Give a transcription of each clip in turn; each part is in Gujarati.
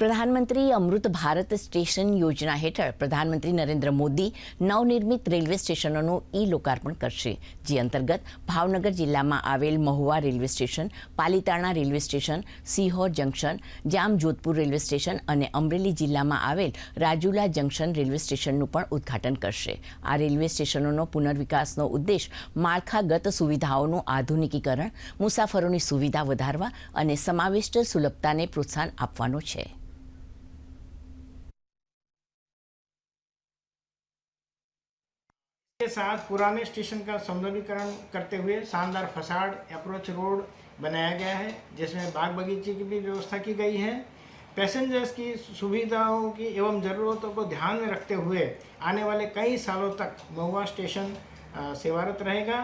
પ્રધાનમંત્રી અમૃત ભારત સ્ટેશન યોજના હેઠળ પ્રધાનમંત્રી નરેન્દ્ર મોદી નવનિર્મિત રેલવે સ્ટેશનોનું લોકાર્પણ કરશે, જે અંતર્ગત ભાવનગર જિલ્લામાં આવેલ Mahuva railway station, Palitana railway station, Sihor junction, Jamjodhpur railway station અને અમરેલી જિલ્લામાં આવેલ રાજુલા જંકશન રેલવે સ્ટેશનનું પણ ઉદ્ઘાટન કરશે. આ રેલવે સ્ટેશનોનો પુનર્વિકાસનો ઉદ્દેશ માળખાગત સુવિધાઓનું આધુનિકીકરણ, મુસાફરોની સુવિધા વધારવા અને સમાવિષ્ટ સુલભતાને પ્રોત્સાહન આપવાનો છે. के साथ पुराने स्टेशन का सौंदर्यीकरण करते हुए शानदार फसाड अप्रोच रोड बनाया गया है, जिसमें बाग बगीचे की भी व्यवस्था की गई है. पैसेंजर्स की सुविधाओं की एवं ज़रूरतों को ध्यान में रखते हुए आने वाले कई सालों तक महुआ स्टेशन सेवारत रहेगा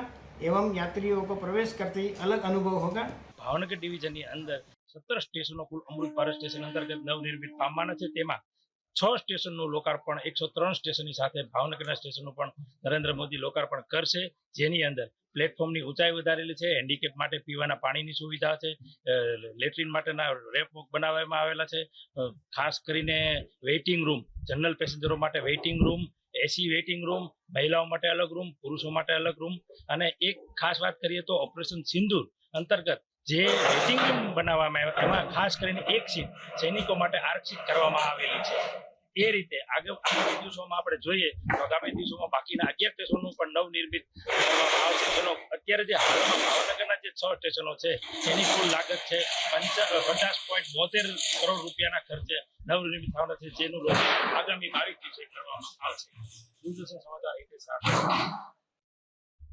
एवं यात्रियों को प्रवेश करते ही अलग अनुभव होगा. भावनगर डिविजन अंदर 17 स्टेशनों कुल अमृत भारत स्टेशन अंतर्गत नवनिर्मित पामवाना छे. तेमां 6 स्टेशनનું લોકાર્પણ 103 સ્ટેશનની સાથે ભાવનગરના સ્ટેશનનું પણ નરેન્દ્ર મોદી લોકાર્પણ કરશે, જેની અંદર પ્લેટફોર્મની ઊંચાઈ વધારેલી છે, હેન્ડીકેપ માટે પીવાના પાણીની સુવિધા છે, લેટ્રિન માટેના રેપ વોક બનાવવામાં આવેલા છે, ખાસ કરીને વેઇટિંગ રૂમ, જનરલ પેસેન્જરો માટે વેઇટિંગ રૂમ, એસી વેઇટિંગ રૂમ, મહિલાઓ માટે અલગ રૂમ, પુરુષો માટે અલગ રૂમ, અને એક ખાસ વાત કરીએ તો ઓપરેશન સિંદૂર અંતર્ગત જે વેઇટિંગ રૂમ બનાવવામાં આવ્યા એમાં ખાસ કરીને એક સીટ સૈનિકો માટે આરક્ષિત કરવામાં આવેલી છે. એ રીતે આગામી દિવસોમાં આપણે જોઈએ તો આગામી દિવસોમાં બાકીના 11 સ્ટેશનો પણ નવનિર્મિત કરવામાં આવશે. જેનો અત્યારે જે હાલમાં ભાવનગરના જે 6 સ્ટેશનો છે એની કુલ લાગત છે 50.72 કરોડ રૂપિયાના ખર્ચે નવનિર્મિત થવાના છે, જેનું આગામી 22 દિવસે કરવામાં આવશે. દૂરદર્શન સમાચાર 1 સાથે